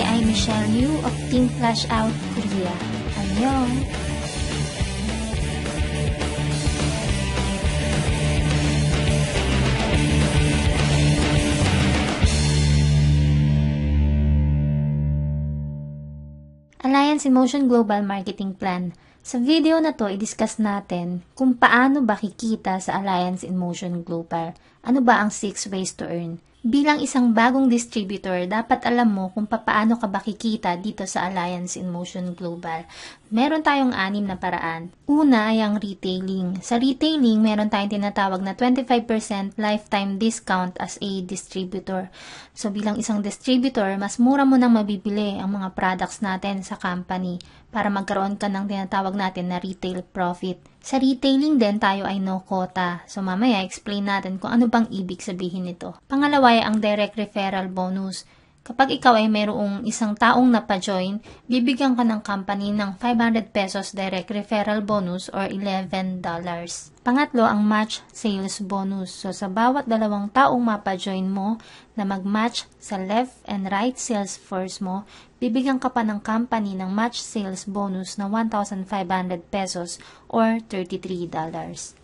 ay Michelle Yu of Team Flash Out Korea. Annyeong! Alliance in Motion Global Marketing Plan. Sa video na to, i-discuss natin kung paano ba kikita sa Alliance in Motion Global. Ano ba ang 6 ways to earn? Bilang isang bagong distributor, dapat alam mo kung paano ka ba kikita dito sa Alliance in Motion Global. Meron tayong 6 na paraan. Una ay ang retailing. Sa retailing, meron tayong tinatawag na 25% lifetime discount as a distributor. So bilang isang distributor, mas mura mo nang mabibili ang mga products natin sa company para magkaroon ka ng tinatawag natin na retail profit. Sa retailing din, tayo ay no quota. So mamaya, explain natin kung ano bang ibig sabihin nito. Pangalawa ay ang direct referral bonus. Kapag ikaw ay mayroong isang taong napajoin, bibigyan ka ng company ng 500 pesos direct referral bonus or $11. Pangatlo, ang match sales bonus. So, sa bawat 2 taong mapajoin mo na mag-match sa left and right sales force mo, bibigyan ka pa ng company ng match sales bonus na 1,500 pesos or $33.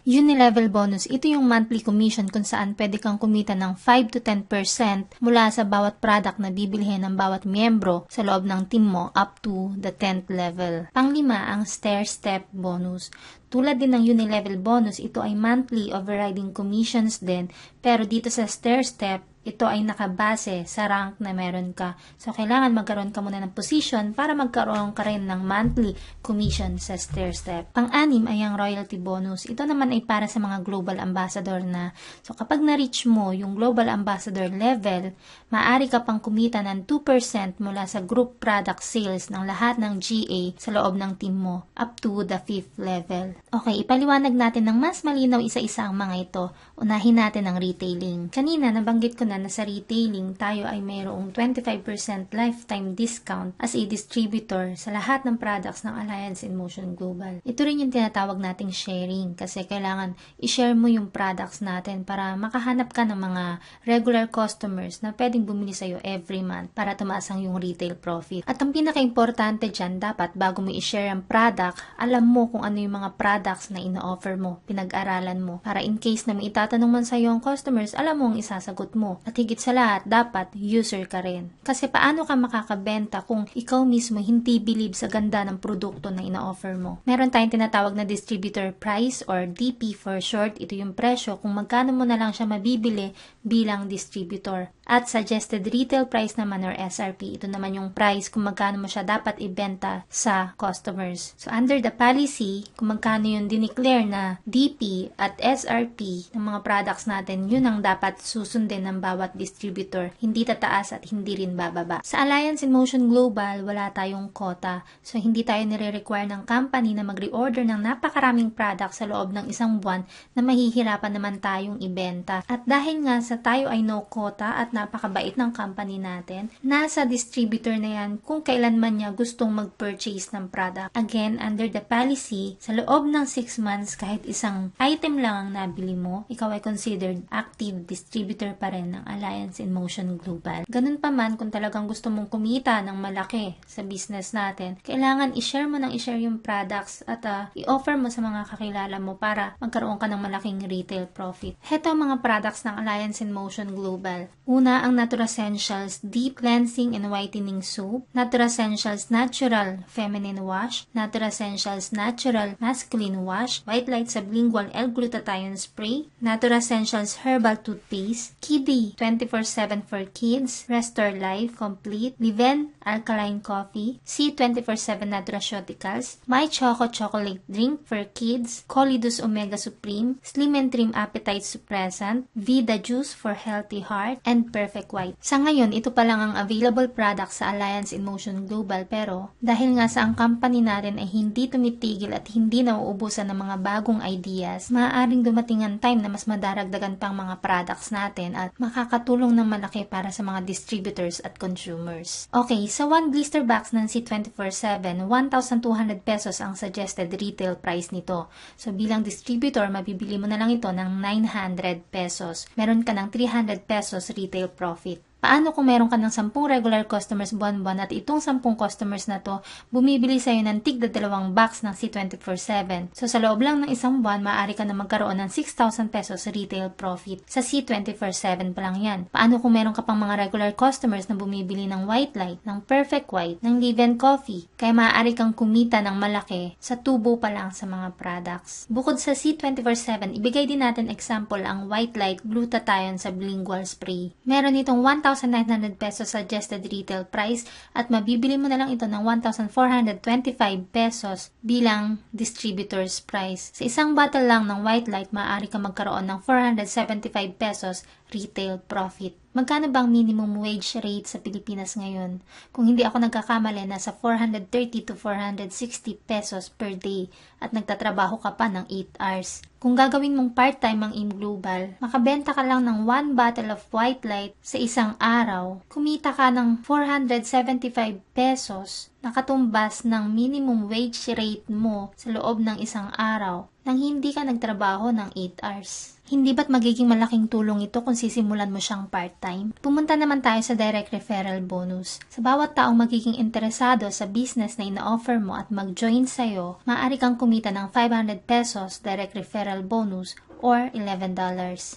Unilevel bonus, ito yung monthly commission kung saan pwede kang kumita ng 5 to 10% mula sa bawat product na bibilhin ng bawat miyembro sa loob ng team mo up to the 10th level. Panglima, ang stair-step bonus. Tulad din ng Unilevel bonus, ito ay monthly overriding commissions din, pero dito sa stair-step, ito ay nakabase sa rank na meron ka. So, kailangan magkaroon ka muna ng position para magkaroon ka rin ng monthly commission sa stair-step. Pang-anim ay ang royalty bonus. Ito naman ay para sa mga global ambassador na. So, kapag na-reach mo yung global ambassador level, maaari ka pang kumita ng 2% mula sa group product sales ng lahat ng GA sa loob ng team mo up to the 5th level. Okay, ipaliwanag natin ng mas malinaw isa-isa ang mga ito. Unahin natin ang retailing. Kanina, nabanggit ko na sa retailing, tayo ay mayroong 25% lifetime discount as a distributor sa lahat ng products ng Alliance in Motion Global. Ito rin yung tinatawag nating sharing kasi kailangan i-share mo yung products natin para makahanap ka ng mga regular customers na pwedeng bumili sa'yo every month para tumaas ang yung retail profit. At ang pinaka-importante dyan, dapat bago mo i-share ang product, alam mo kung ano yung mga products na ina-offer mo, pinag-aralan mo, para in case na may itatanong man sa'yo ang customers, alam mo ang isasagot mo. At higit sa lahat, dapat user ka rin. Kasi paano ka makakabenta kung ikaw mismo hindi believe sa ganda ng produkto na ina-offer mo? Meron tayong tinatawag na distributor price or DP for short. Ito yung presyo kung magkano mo na lang siya mabibili bilang distributor. At suggested retail price naman or SRP. Ito naman yung price kung magkano mo siya dapat ibenta sa customers. So under the policy, kung magkano yung dineclare na DP at SRP ng mga products natin, yun ang dapat susundin ng bawat distributor. Hindi tataas at hindi rin bababa. Sa Alliance in Motion Global, wala tayong quota. So hindi tayo nire-require ng company na mag-reorder ng napakaraming products sa loob ng isang buwan na mahihirapan naman tayong ibenta. At dahil nga sa tayo ay no quota at napakabait ng company natin, nasa distributor na yan kung kailan man niya gustong mag-purchase ng product. Again, under the policy, sa loob ng 6 months, kahit isang item lang ang nabili mo, ikaw ay considered active distributor pa rin ng Alliance in Motion Global. Ganun pa man, kung talagang gusto mong kumita ng malaki sa business natin, kailangan i-share mo ng i-share yung products at i-offer mo sa mga kakilala mo para magkaroon ka ng malaking retail profit. Heto ang mga products ng Alliance in Motion Global. Una, ang Naturascentials Deep Cleansing and Whitening Soap, Naturascentials Natural Feminine Wash, Naturascentials Natural Masculine Wash, White Light Sublingual L-Glutathione Spray, Naturascentials Herbal Toothpaste, Kiddy 24/7 for Kids, Restore Life Complete, Liven Alkaline Coffee, C24/7 Nutraceuticals, My Choco Chocolate Drink for Kids, Colidus Omega Supreme, Slim and Trim Appetite Suppressant, Vida Juice for Healthy Heart, and Perfect White. Sa ngayon, ito pa lang ang available product sa Alliance in Motion Global, pero dahil nga sa ang company natin ay hindi tumitigil at hindi nauubusan ng mga bagong ideas, maaaring dumating ang time na mas madaragdagan pang mga products natin at makakatulong ng malaki para sa mga distributors at consumers. Okay, sa one blister box ng C24/7, 1,200 pesos ang suggested retail price nito. So bilang distributor, mabibili mo na lang ito ng 900 pesos. Meron ka ng 300 pesos retail profit. Paano kung meron ka ng 10 regular customers buwan-buwan at itong 10 customers na to bumibili sa'yo ng tigda 2 box ng C24/7? So sa loob lang ng isang buwan, maaari ka na magkaroon ng 6,000 pesos retail profit. Sa C24/7 pa lang yan. Paano kung meron ka pang mga regular customers na bumibili ng White Light, ng Perfect White, ng Live and Coffee? Kaya maaari kang kumita ng malaki sa tubo pa lang sa mga products. Bukod sa C24/7, ibigay din natin example ang White Light Glutathione Sublingual Spray. Meron itong 1,900 pesos suggested retail price at mabibili mo na lang ito ng 1,425 pesos bilang distributor's price. Sa isang bottle lang ng White Light, maaari ka magkaroon ng 475 pesos retail profit. Magkano bang minimum wage rate sa Pilipinas ngayon? Kung hindi ako nagkakamali, nasa 430 to 460 pesos per day at nagtatrabaho ka pa ng 8 hours. Kung gagawin mong part-time ang AIM Global, makabenta ka lang ng 1 bottle of White Light sa isang araw, kumita ka ng 475 pesos, nakatumbas ng minimum wage rate mo sa loob ng isang araw nang hindi ka nagtrabaho ng 8 hours. Hindi ba't magiging malaking tulong ito kung sisimulan mo siyang part-time? Pumunta naman tayo sa direct referral bonus. Sa bawat taong magiging interesado sa business na ina-offer mo at mag-join sa'yo, maaari kang kumita ng 500 pesos direct referral bonus or $11.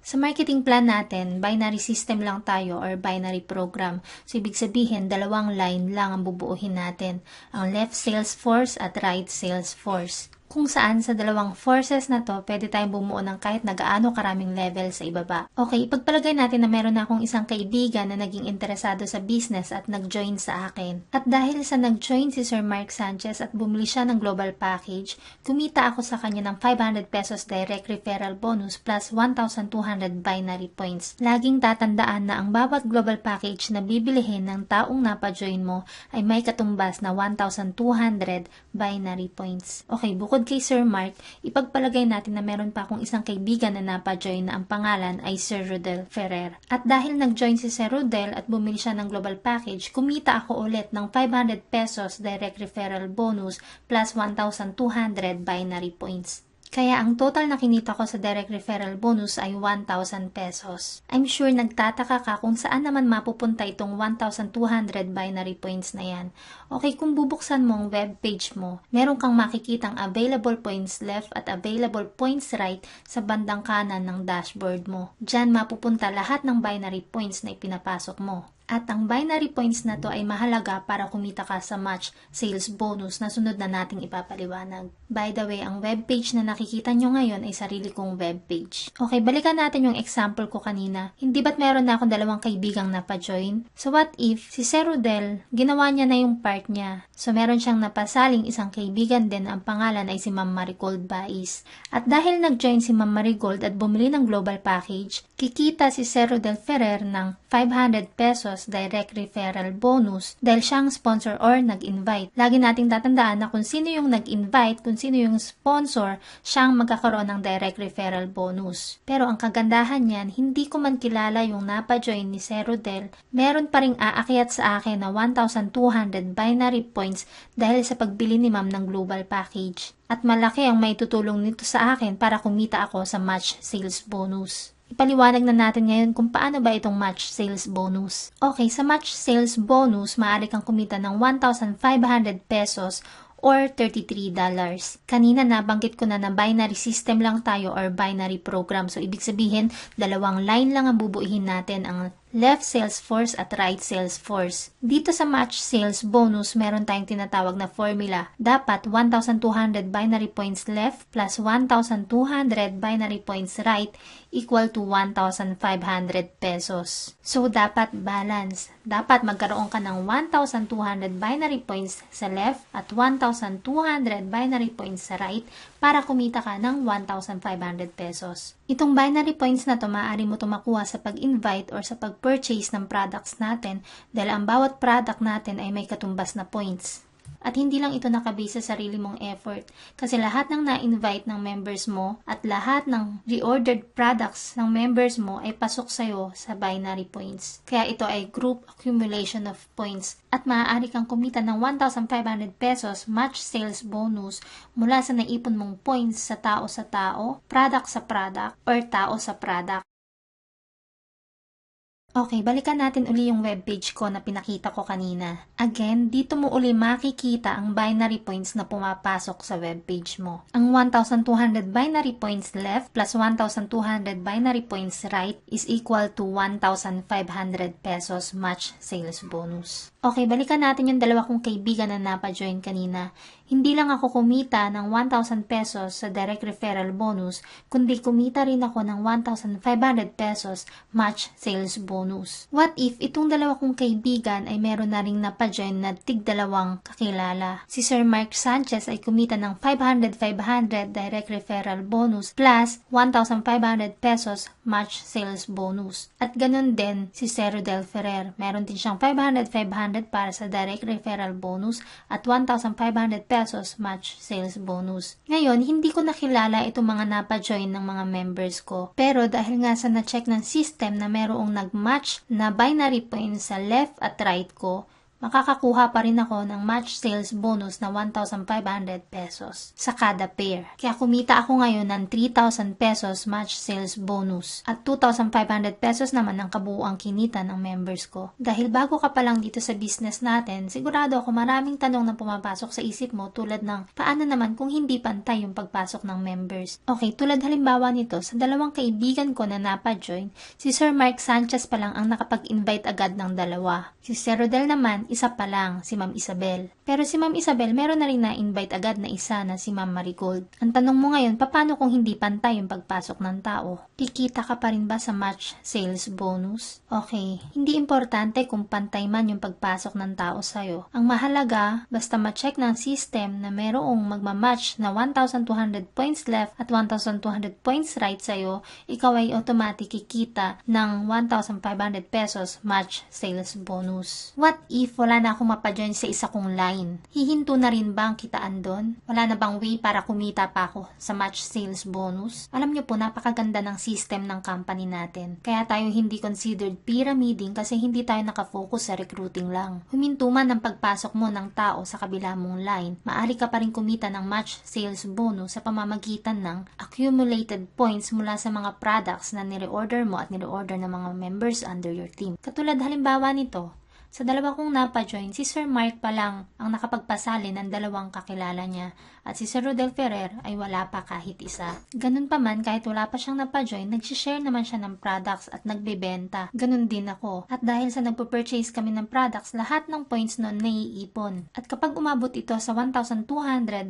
Sa marketing plan natin, binary system lang tayo or binary program. So, ibig sabihin, 2 line lang ang bubuuhin natin. Ang left sales force at right sales force. Kung saan sa 2 forces na to, pwede tayong bumuo ng kahit na gaano karaming level sa ibaba. Okay, ipagpalagay natin na meron na akong isang kaibigan na naging interesado sa business at nag-join sa akin. At dahil sa nag-join si Sir Mark Sanchez at bumili siya ng global package, kumita ako sa kanya ng 500 pesos direct referral bonus plus 1,200 binary points. Laging tatandaan na ang bawat global package na bibilihin ng taong napa-join mo ay may katumbas na 1,200 binary points. Okay, bukod kay Sir Mark, ipagpalagay natin na meron pa akong isang kaibigan na napa-join na ang pangalan ay Sir Rodel Ferrer. At dahil nag-join si Sir Rodel at bumili siya ng global package, kumita ako ulit ng 500 pesos direct referral bonus plus 1,200 binary points. Kaya ang total na kinita ko sa direct referral bonus ay 1,000 pesos. I'm sure nagtataka ka kung saan naman mapupunta itong 1,200 binary points na yan. Okay, kung bubuksan mo ang web page mo, meron kang makikitang available points left at available points right sa bandang kanan ng dashboard mo. Diyan mapupunta lahat ng binary points na ipinapasok mo. At ang binary points na to ay mahalaga para kumita ka sa match sales bonus na sunod na nating ipapaliwanag. By the way, ang webpage na nakikita nyo ngayon ay sarili kong webpage. Okay, balikan natin yung example ko kanina. Hindi ba't meron na akong 2 kaibigang napa-join? So what if si Sir Rodel, ginawa niya na yung part niya. So meron siyang napasaling isang kaibigan din, ang pangalan ay si Ma'am Marigold Bais. At dahil nag-join si Ma'am Marigold at bumili ng global package, kikita si Sir Rodel Ferrer ng 500 pesos direct referral bonus dahil siyang sponsor or nag-invite. Lagi nating tatandaan na kung sino yung nag-invite, kung sino yung sponsor, siyang magkakaroon ng direct referral bonus. Pero ang kagandahan niyan, hindi ko man kilala yung napa-join ni Sir Rodel, meron pa ring aakyat sa akin na 1,200 binary points dahil sa pagbili ni Ma'am ng global package. At malaki ang may tutulong nito sa akin para kumita ako sa match sales bonus. Ipaliwanag na natin ngayon kung paano ba itong match sales bonus. Okay, sa match sales bonus, maaari kang kumita ng 1,500 pesos or $33. Kanina nabanggit ko na binary system lang tayo or binary program. So, ibig sabihin, 2 line lang ang bubuuhin natin, ang left sales force at right sales force. Dito sa match sales bonus, meron tayong tinatawag na formula. Dapat 1,200 binary points left plus 1,200 binary points right equal to 1,500 pesos. So, dapat balance. Dapat magkaroon ka ng 1,200 binary points sa left at 1,200 binary points sa right para kumita ka ng 1,500 pesos. Itong binary points na to, maaari mo ito makuha sa pag-invite or sa pag-purchase ng products natin dahil ang bawat product natin ay may katumbas na points. At hindi lang ito nakabase sa sarili mong effort kasi lahat ng na-invite ng members mo at lahat ng reordered products ng members mo ay pasok sa'yo sa binary points. Kaya ito ay group accumulation of points at maaari kang kumita ng 1,500 pesos match sales bonus mula sa naipon mong points sa tao, product sa product, or tao sa product. Okay, balikan natin uli yung webpage ko na pinakita ko kanina. Again, dito mo uli makikita ang binary points na pumapasok sa webpage mo. Ang 1,200 binary points left plus 1,200 binary points right is equal to 1,500 pesos match sales bonus. Okay, balikan natin yung dalawa kong kaibigan na napa-join kanina. Hindi lang ako kumita ng 1,000 pesos sa direct referral bonus, kundi kumita rin ako ng 1,500 pesos match sales bonus. What if itong dalawa kong kaibigan ay meron na ring napa-join na tig-dalawang kakilala? Si Sir Mark Sanchez ay kumita ng 500 direct referral bonus plus 1,500 pesos match sales bonus. At ganun din si Sir Rodel Ferrer. Meron din siyang 500 para sa direct referral bonus at 1,500 pesos match sales bonus. Ngayon, hindi ko nakilala itong mga napa-join ng mga members ko. Pero dahil nga sa na-check ng system na merong nag-match na binary points sa left at right ko, makakakuha pa rin ako ng match sales bonus na 1,500 pesos sa kada pair. Kaya kumita ako ngayon ng 3,000 pesos match sales bonus at 2,500 pesos naman ang kabuuang kinita ng members ko. Dahil bago ka pa lang dito sa business natin, sigurado ako maraming tanong na pumapasok sa isip mo tulad ng paano naman kung hindi pantay yung pagpasok ng members. Okay, tulad halimbawa nito, sa dalawang kaibigan ko na napa-join, si Sir Mark Sanchez pa lang ang nakapag-invite agad ng dalawa. Si Sir Rodel naman, isa pa lang, si Ma'am Isabel. Pero si Ma'am Isabel, meron na rin na-invite agad na isa na si Ma'am Marigold. Ang tanong mo ngayon, paano kung hindi pantay yung pagpasok ng tao? Kikita ka pa rin ba sa match sales bonus? Okay, hindi importante kung pantay man yung pagpasok ng tao sa'yo. Ang mahalaga, basta ma-check ng system na merong magmamatch na 1,200 points left at 1,200 points right sa'yo, ikaw ay automatic kikita ng 1,500 pesos match sales bonus. What if wala na akong mapa-join sa isa kong line? Hihinto na rin ba ang kitaan doon? Wala na bang way para kumita pa ako sa match sales bonus? Alam niyo po, napakaganda ng system ng company natin. Kaya tayo hindi considered pyramiding kasi hindi tayo nakafocus sa recruiting lang. Huminto man ang pagpasok mo ng tao sa kabila mong line, maaari ka pa rin kumita ng match sales bonus sa pamamagitan ng accumulated points mula sa mga products na nire-order mo at nire-order ng mga members under your team. Katulad halimbawa nito, sa dalawa kong napa-join, si Sir Mark pa lang ang nakapagpasali ng dalawang kakilala niya at si Sir Rodel Ferrer ay wala pa kahit isa. Ganun pa man, kahit wala pa siyang napa-join, nag-share naman siya ng products at nagbebenta. Ganun din ako. At dahil sa nagpo-purchase kami ng products, lahat ng points noon naiipon. At kapag umabot ito sa 1,200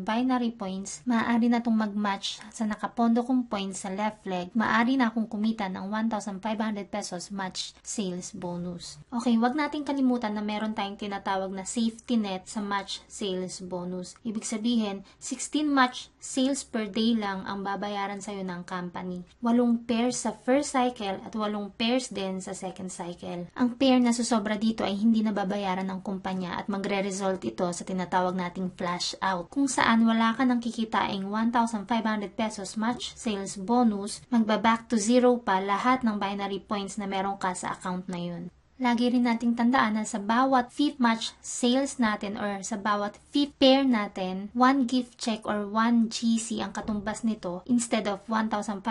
binary points, maaari na itong mag-match sa nakapondo kong points sa left leg. Maaari na akong kumita ng 1,500 pesos match sales bonus. Okay, wag nating kalimutan na meron tayong tinatawag na safety net sa match sales bonus. Ibig sabihin, 16 match sales per day lang ang babayaran sa'yo ng company. 8 pairs sa first cycle at 8 pairs din sa second cycle. Ang pair na susobra dito ay hindi na babayaran ng kumpanya at magre-result ito sa tinatawag nating flash out. Kung saan wala ka nang kikitaing 1,500 pesos match sales bonus, magba-back to zero pa lahat ng binary points na meron ka sa account na yun. Lagi rin nating tandaan na sa bawat fifth match sales natin or sa bawat fifth pair natin, 1 gift check or 1 GC ang katumbas nito instead of 1,500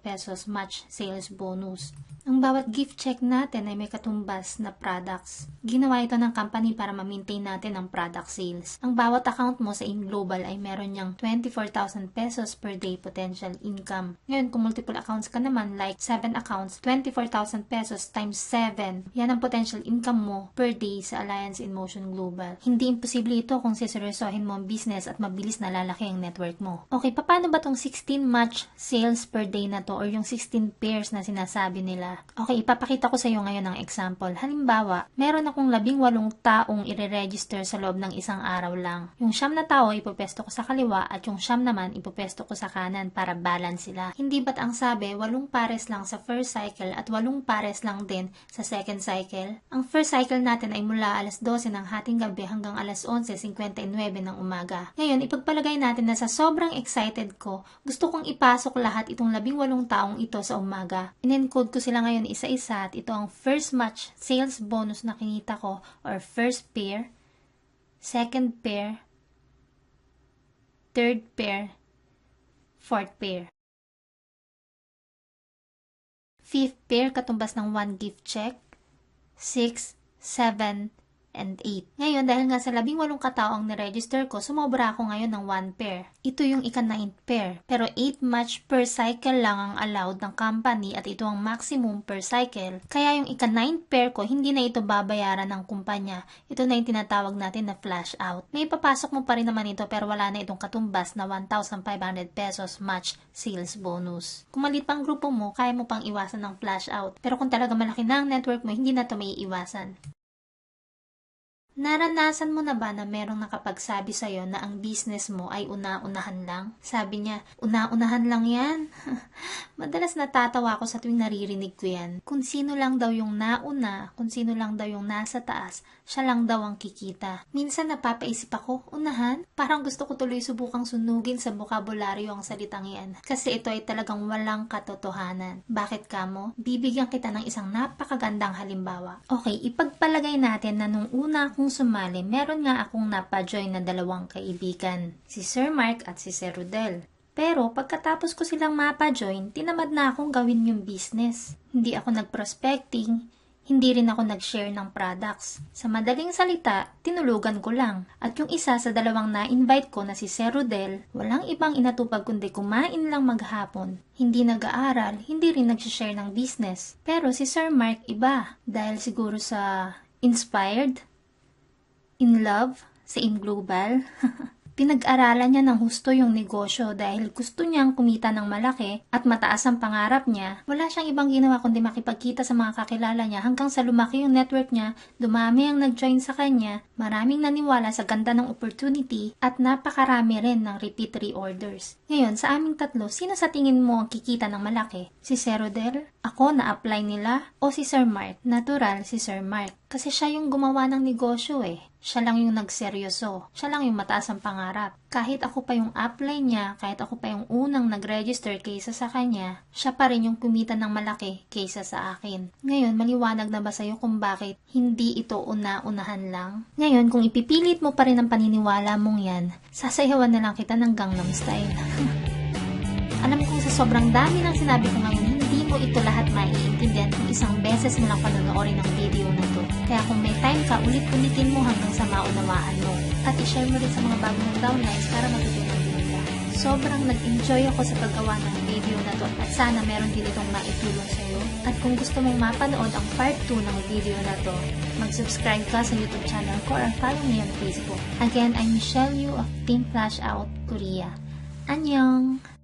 pesos match sales bonus. Ang bawat gift check natin ay may katumbas na products. Ginawa ito ng company para ma-maintain natin ang product sales. Ang bawat account mo sa InGlobal ay meron niyang 24,000 pesos per day potential income. Ngayon, kung multiple accounts ka naman, like 7 accounts, 24,000 pesos times 7. Yan ang potential income mo per day sa Alliance in Motion Global. Hindi imposible ito kung siseryosohin mo ang business at mabilis na lalaki ang network mo. Okay, paano ba tong 16 match sales per day na to or yung 16 pairs na sinasabi nila? Okay, ipapakita ko sa iyo ngayon ang example. Halimbawa, meron akong 18 taong ire-register sa loob ng isang araw lang. Yung 9 na tao ipopesto ko sa kaliwa at yung 9 naman ipopesto ko sa kanan para balance sila. Hindi ba't ang sabi, 8 pares lang sa first cycle at 8 pares lang din sa second cycle? Ang first cycle natin ay mula alas 12 ng hating gabi hanggang alas 11:59 ng umaga. Ngayon, ipagpalagay natin na sa sobrang excited ko, gusto kong ipasok lahat itong 18 taong ito sa umaga. In-encode ko sila ngayon isa-isa at ito ang first match sales bonus na kinita ko or first pair, second pair, third pair, fourth pair. Fifth pair katumbas ng 1 gift check, 6, 7, and 8. Ngayon, dahil nga sa 18 katao ang niregister ko, sumobra ako ngayon ng 1 pair. Ito yung ika-9th pair. Pero 8 match per cycle lang ang allowed ng company at ito ang maximum per cycle. Kaya yung ika-9th pair ko, hindi na ito babayaran ng kumpanya. Ito na yung tinatawag natin na flash out. May papasok mo pa rin naman ito pero wala na itong katumbas na 1,500 pesos match sales bonus. Kung maliit pang grupo mo, kaya mo pang iwasan ng flash out. Pero kung talaga malaki na ang network mo, hindi na ito may iwasan. Naranasan mo na ba na merong nakapagsabi sa'yo na ang business mo ay una-unahan lang? Sabi niya, una-unahan lang yan? Madalas natatawa ako sa tuwing naririnig ko yan. Kung sino lang daw yung nauna, kung sino lang daw yung nasa taas, siya lang daw ang kikita. Minsan napapaisip ako, unahan? Parang gusto ko tuloy subukang sunugin sa bokabularyo ang salitang yan. Kasi ito ay talagang walang katotohanan. Bakit kamo? Bibigyan kita ng isang napakagandang halimbawa. Okay, ipagpalagay natin na nung una akong sumali, meron nga akong napa-join na 2 kaibigan, si Sir Mark at si Sir Rodel. Pero pagkatapos ko silang mapa-join, tinamad na akong gawin yung business. Hindi ako nag-prospecting, hindi rin ako nag-share ng products. Sa madaling salita, tinulugan ko lang. At yung isa sa 2 na-invite ko na si Sir Rodel, walang ibang inatupag kundi kumain lang maghapon. Hindi nag-aaral, hindi rin nag-share ng business. Pero si Sir Mark iba, dahil siguro sa inspired, in love, sa AIM Global. Pinag-aralan niya ng husto yung negosyo dahil gusto niyang kumita ng malaki at mataas ang pangarap niya. Wala siyang ibang ginawa kundi makipagkita sa mga kakilala niya hanggang sa lumaki yung network niya, dumami ang nag-join sa kanya, maraming naniwala sa ganda ng opportunity at napakarami rin ng repeat reorders. Ngayon, sa aming tatlo, sino sa tingin mo ang kikita ng malaki? Si Sir Rodel? Ako na-apply nila? O si Sir Mark? Natural si Sir Mark. Kasi siya yung gumawa ng negosyo eh. Siya lang yung nagseryoso. Siya lang yung mataas ang pangarap. Kahit ako pa yung apply niya, kahit ako pa yung unang nag-register kaysa sa kanya, siya pa rin yung kumita ng malaki kaysa sa akin. Ngayon, maliwanag na ba sa'yo kung bakit hindi ito una-unahan lang? Ngayon, kung ipipilit mo pa rin ang paniniwala mong yan, sasayawan na lang kita ng Gangnam Style. Alam kong sa sobrang dami ng sinabi ko ngayon, hindi mo ito lahat maiintindihan kung isang beses mo lang panonoorin ang video na to. Kaya kung may time ka, ulit-ulitin mo hanggang sa maunawaan mo. At i-share mo rin sa mga bagong downlines para matutunan din nila. Sobrang nag-enjoy ako sa paggawa ng video na to at sana meron din itong maitulong sa'yo. At kung gusto mong mapanood ang part 2 ng video na to, mag-subscribe ka sa YouTube channel ko or follow me on Facebook. Again, I'm Michelle Yu of Team Flash Out Korea. Annyeong!